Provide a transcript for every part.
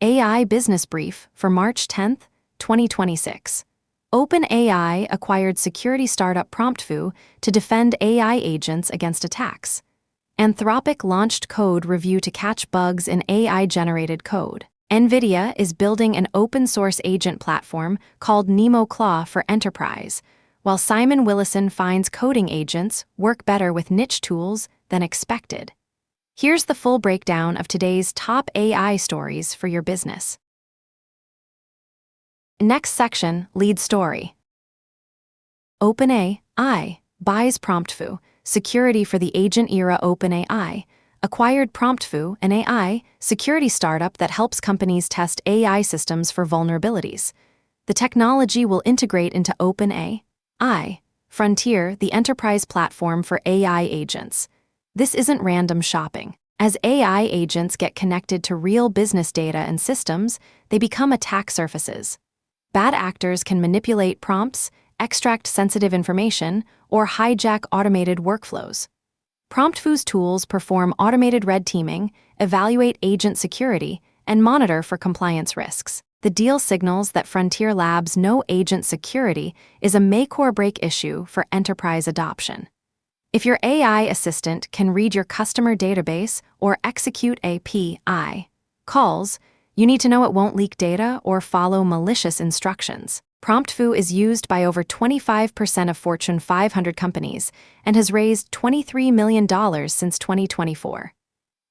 AI Business Brief for March 10, 2026. OpenAI acquired security startup PromptFu to defend AI agents against attacks. Anthropic launched code review to catch bugs in AI-generated code. NVIDIA is building an open-source agent platform called Nemo Claw for enterprise, while Simon Willison finds coding agents work better with niche tools than expected. Here's the full breakdown of today's top AI stories for your business. Next section, lead story. OpenAI buys PromptFu, security for the agent era. OpenAI acquired PromptFu, an AI security startup that helps companies test AI systems for vulnerabilities. The technology will integrate into OpenAI Frontier, the enterprise platform for AI agents. This isn't random shopping. As AI agents get connected to real business data and systems, they become attack surfaces. Bad actors can manipulate prompts, extract sensitive information, or hijack automated workflows. PromptFu's tools perform automated red teaming, evaluate agent security, and monitor for compliance risks. The deal signals that Frontier Labs' no agent security is a make-or-break issue for enterprise adoption. If your AI assistant can read your customer database or execute API calls, you need to know it won't leak data or follow malicious instructions. PromptFu is used by over 25% of Fortune 500 companies and has raised $23 million since 2024.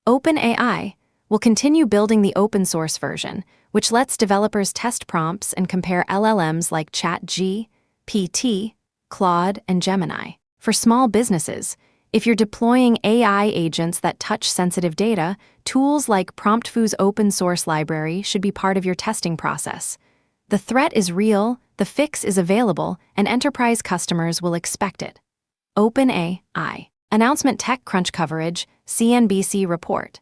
OpenAI will continue building the open-source version, which lets developers test prompts and compare LLMs like ChatGPT, Claude, and Gemini. For small businesses, if you're deploying AI agents that touch sensitive data, tools like PromptFu's open-source library should be part of your testing process. The threat is real, the fix is available, and enterprise customers will expect it. OpenAI announcement. TechCrunch coverage, CNBC report.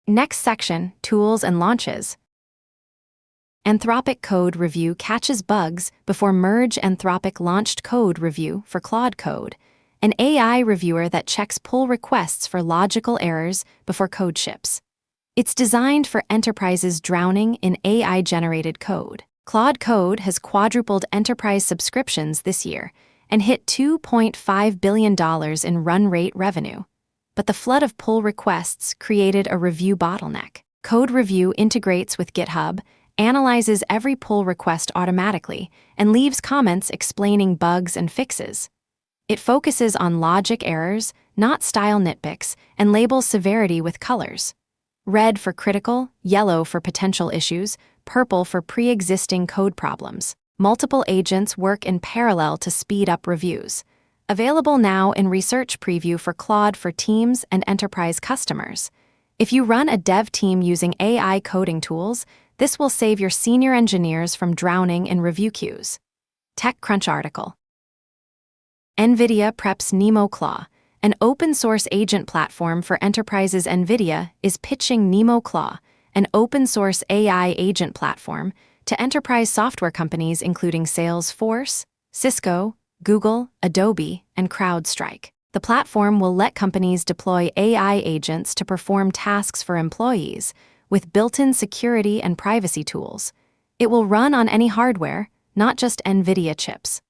Next section, tools and launches. Anthropic code review catches bugs before merge. Anthropic launched code review for Claude Code, an AI reviewer that checks pull requests for logical errors before code ships. It's designed for enterprises drowning in AI-generated code. Claude Code has quadrupled enterprise subscriptions this year and hit $2.5 billion in run-rate revenue. But the flood of pull requests created a review bottleneck. Code review integrates with GitHub, analyzes every pull request automatically, and leaves comments explaining bugs and fixes. It focuses on logic errors, not style nitpicks, and labels severity with colors. Red for critical, yellow for potential issues, purple for pre-existing code problems. Multiple agents work in parallel to speed up reviews. Available now in research preview for Claude for teams and enterprise customers. If you run a dev team using AI coding tools, this will save your senior engineers from drowning in review queues. TechCrunch article. NVIDIA preps Nemo Claw, an open-source agent platform for enterprises. NVIDIA is pitching Nemo Claw, an open-source AI agent platform, to enterprise software companies including Salesforce, Cisco, Google, Adobe, and CrowdStrike. The platform will let companies deploy AI agents to perform tasks for employees, with built-in security and privacy tools. It will run on any hardware, not just NVIDIA chips.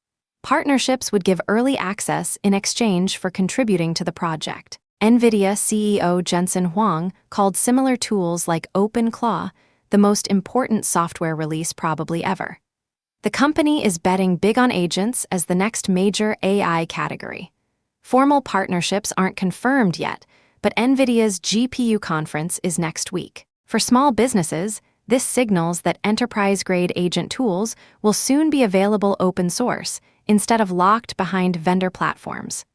Partnerships would give early access in exchange for contributing to the project. NVIDIA CEO Jensen Huang called similar tools like OpenClaw the most important software release probably ever. The company is betting big on agents as the next major AI category. Formal partnerships aren't confirmed yet, but NVIDIA's GPU conference is next week. For small businesses, this signals that enterprise-grade agent tools will soon be available open source instead of locked behind vendor platforms.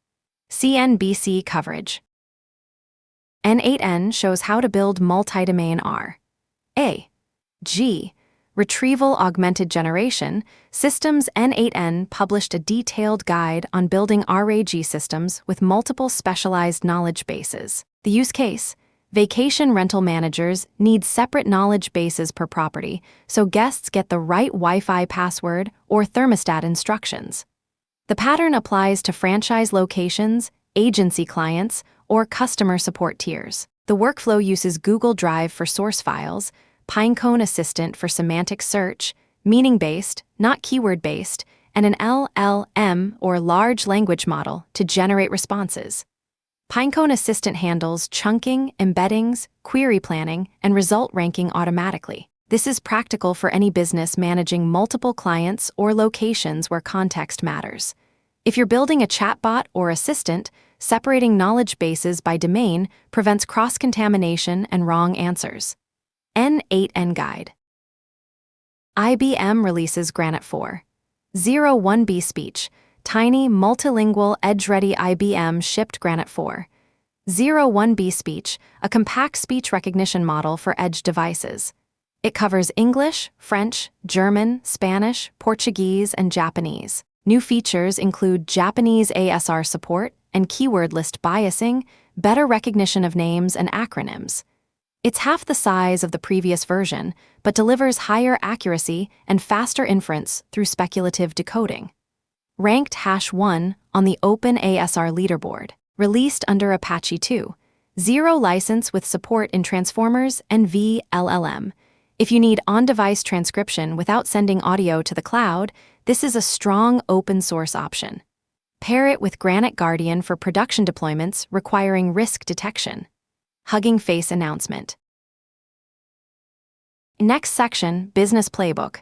CNBC coverage. N8N shows how to build multi-domain RAG retrieval augmented generation systems. N8N published a detailed guide on building RAG systems with multiple specialized knowledge bases. The use case: vacation rental managers need separate knowledge bases per property, so guests get the right Wi-Fi password or thermostat instructions. The pattern applies to franchise locations, agency clients, or customer support tiers. The workflow uses Google Drive for source files, Pinecone Assistant for semantic search, meaning-based, not keyword-based, and an LLM or large language model to generate responses. Pinecone Assistant handles chunking, embeddings, query planning, and result ranking automatically. This is practical for any business managing multiple clients or locations where context matters. If you're building a chatbot or assistant, separating knowledge bases by domain prevents cross-contamination and wrong answers. N8N Guide. IBM releases Granite 4.0.1b Speech. Tiny, multilingual, edge-ready IBM shipped Granite 4.0.1b Speech, a compact speech recognition model for edge devices. It covers English, French, German, Spanish, Portuguese, and Japanese. New features include Japanese ASR support and keyword list biasing, better recognition of names and acronyms. It's half the size of the previous version, but delivers higher accuracy and faster inference through speculative decoding. Ranked #1 on the OpenASR leaderboard. Released under Apache 2.0 license with support in Transformers and VLLM. If you need on-device transcription without sending audio to the cloud, this is a strong open-source option. Pair it with Granite Guardian for production deployments requiring risk detection. Hugging Face announcement. Next section, Business Playbook.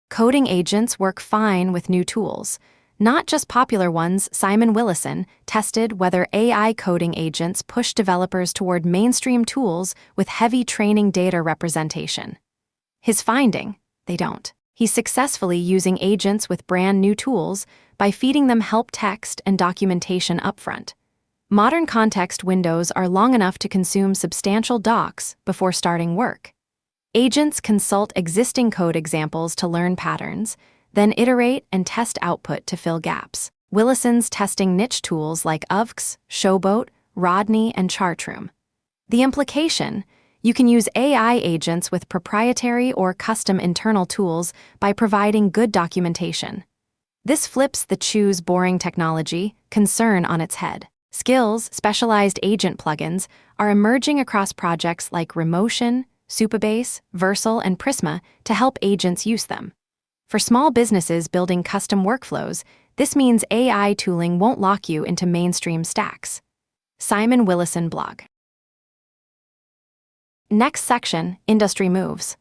Coding agents work fine with new tools. Not just popular ones, Simon Willison tested whether AI coding agents push developers toward mainstream tools with heavy training data representation. His finding, they don't. He's successfully using agents with brand new tools by feeding them help text and documentation upfront. Modern context windows are long enough to consume substantial docs before starting work. Agents consult existing code examples to learn patterns, then iterate and test output to fill gaps. Willison's testing niche tools like UVX, Showboat, Rodney, and Chartroom. The implication: you can use AI agents with proprietary or custom internal tools by providing good documentation. This flips the choose boring technology concern on its head. Skills, specialized agent plugins, are emerging across projects like Remotion, Supabase, Versal, and Prisma to help agents use them. For small businesses building custom workflows, this means AI tooling won't lock you into mainstream stacks. Simon Willison blog. Next section, Industry Moves.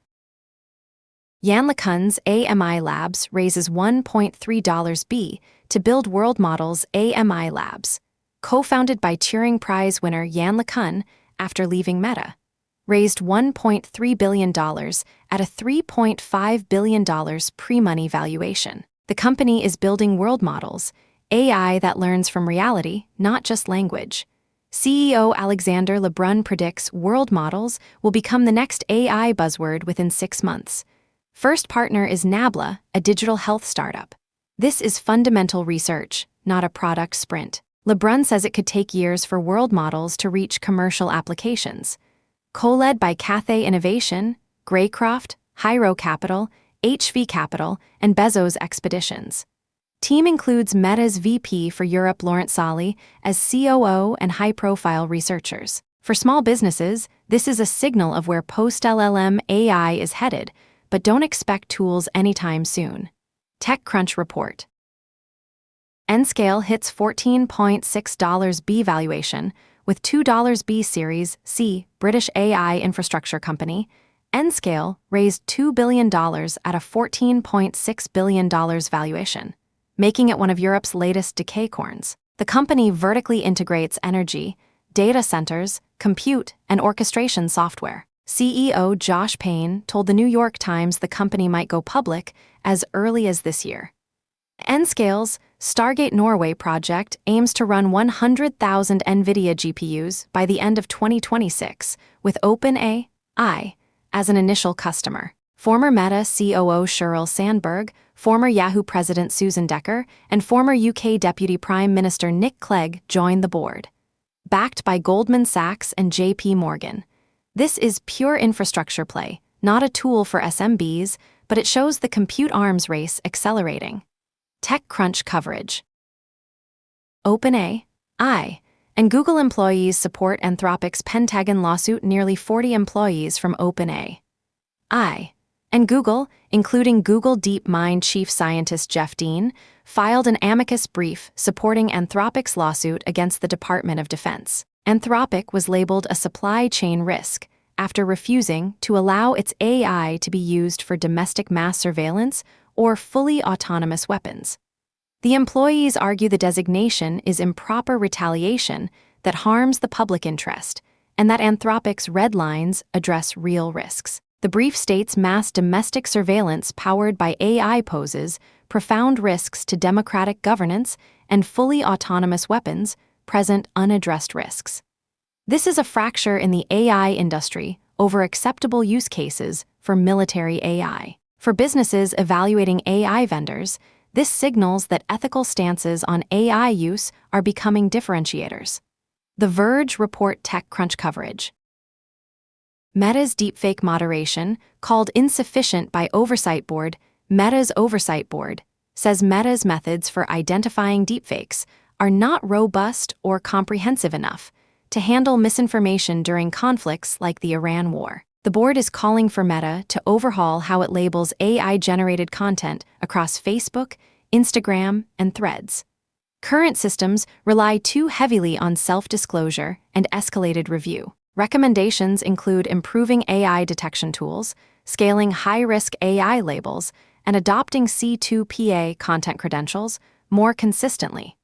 Yann LeCun's AMI Labs raises $1.3 to build world models. AMI Labs, co-founded by Turing Prize winner Yann LeCun after leaving Meta, raised $1.3 billion at a $3.5 billion pre-money valuation. The company is building world models, AI that learns from reality, not just language. CEO Alexander Lebrun predicts world models will become the next AI buzzword within 6 months. First partner is Nabla, a digital health startup. This is fundamental research, not a product sprint. Lebrun says it could take years for world models to reach commercial applications. Co-led by Cathay Innovation, Greycroft, Hyro Capital, HV Capital, and Bezos Expeditions. Team includes Meta's VP for Europe Laurent Sali as COO and high-profile researchers. For small businesses, this is a signal of where post-LLM AI is headed, but don't expect tools anytime soon. TechCrunch report. Nscale hits $14.6 B valuation, with $2 B Series C, British AI infrastructure company. Nscale raised $2 billion at a $14.6 billion valuation, making it one of Europe's latest decacorns. The company vertically integrates energy, data centers, compute, and orchestration software. CEO Josh Payne told the New York Times the company might go public as early as this year. Nscale's Stargate Norway project aims to run 100,000 NVIDIA GPUs by the end of 2026, with OpenAI as an initial customer. Former Meta COO Sheryl Sandberg, former Yahoo President Susan Decker, and former UK Deputy Prime Minister Nick Clegg joined the board. Backed by Goldman Sachs and JP Morgan. This is pure infrastructure play, not a tool for SMBs, but it shows the compute arms race accelerating. TechCrunch coverage. OpenAI And Google employees support Anthropic's Pentagon lawsuit, nearly 40 employees from OpenAI. And Google, including Google DeepMind chief scientist Jeff Dean, filed an amicus brief supporting Anthropic's lawsuit against the Department of Defense. Anthropic was labeled a supply chain risk after refusing to allow its AI to be used for domestic mass surveillance or fully autonomous weapons. The employees argue the designation is improper retaliation that harms the public interest, and that Anthropic's red lines address real risks. The brief states mass domestic surveillance powered by AI poses profound risks to democratic governance, and fully autonomous weapons present unaddressed risks. This is a fracture in the AI industry over acceptable use cases for military AI. For businesses evaluating AI vendors, this signals that ethical stances on AI use are becoming differentiators. The Verge report TechCrunch coverage. Meta's deepfake moderation, called insufficient by Oversight Board, Meta's Oversight Board, says Meta's methods for identifying deepfakes are not robust or comprehensive enough to handle misinformation during conflicts like the Iran war. The board is calling for Meta to overhaul how it labels AI-generated content across Facebook, Instagram, and Threads. Current systems rely too heavily on self-disclosure and escalated review. Recommendations include improving AI detection tools, scaling high-risk AI labels, and adopting C2PA content credentials more consistently.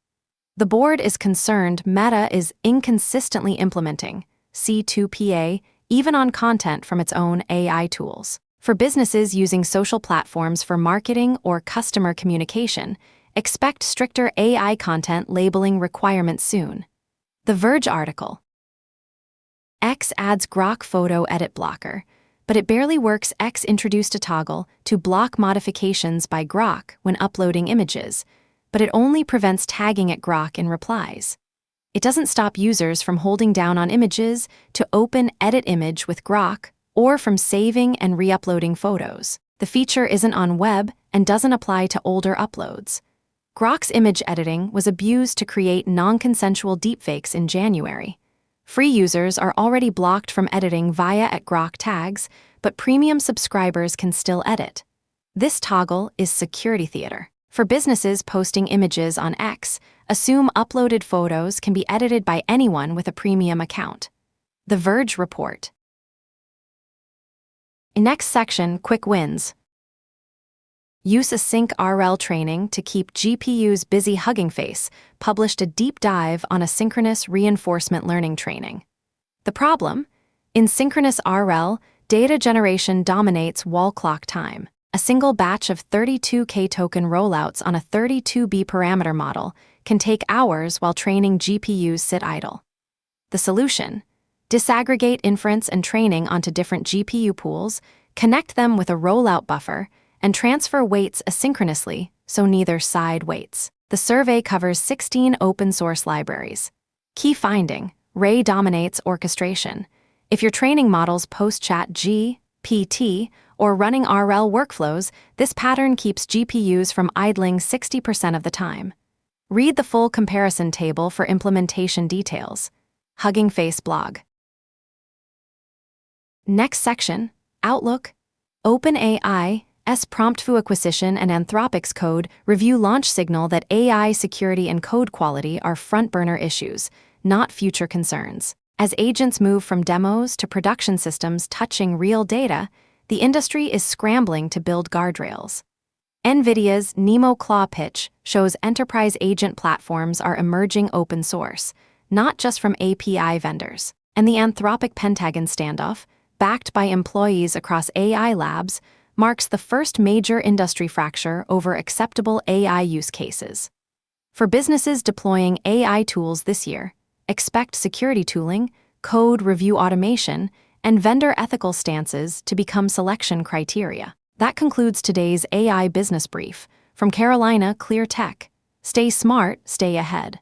The board is concerned Meta is inconsistently implementing C2PA even on content from its own AI tools. For businesses using social platforms for marketing or customer communication, expect stricter AI content labeling requirements soon. The Verge article. X adds Grok photo edit blocker, but it barely works. X introduced a toggle to block modifications by Grok when uploading images, but it only prevents tagging at Grok in replies. It doesn't stop users from holding down on images to open Edit Image with Grok or from saving and re-uploading photos. The feature isn't on web and doesn't apply to older uploads. Grok's image editing was abused to create non-consensual deepfakes in January. Free users are already blocked from editing via @Grok tags, but premium subscribers can still edit. This toggle is security theater. For businesses posting images on X, assume uploaded photos can be edited by anyone with a premium account. The Verge report. Next section, quick wins. Use Async RL training to keep GPUs busy. Hugging Face published a deep dive on asynchronous reinforcement learning training. The problem? In synchronous RL, data generation dominates wall clock time. A single batch of 32K token rollouts on a 32B parameter model can take hours while training GPUs sit idle. The solution? Disaggregate inference and training onto different GPU pools, connect them with a rollout buffer, and transfer weights asynchronously so neither side waits. The survey covers 16 open-source libraries. Key finding: Ray dominates orchestration. If your training models post-chat GPT or running RL workflows, this pattern keeps GPUs from idling 60% of the time. Read the full comparison table for implementation details. Hugging Face blog. Next section, Outlook. OpenAI's PromptVue acquisition and Anthropic's code review launch signal that AI security and code quality are front-burner issues, not future concerns. As agents move from demos to production systems touching real data, the industry is scrambling to build guardrails. NVIDIA's Nemo Claw pitch shows enterprise agent platforms are emerging open source, not just from API vendors. And the Anthropic Pentagon standoff, backed by employees across AI labs, marks the first major industry fracture over acceptable AI use cases. For businesses deploying AI tools this year, expect security tooling, code review automation, and vendor ethical stances to become selection criteria. That concludes today's AI Business Brief. From Carolina Clear Tech. Stay smart, stay ahead.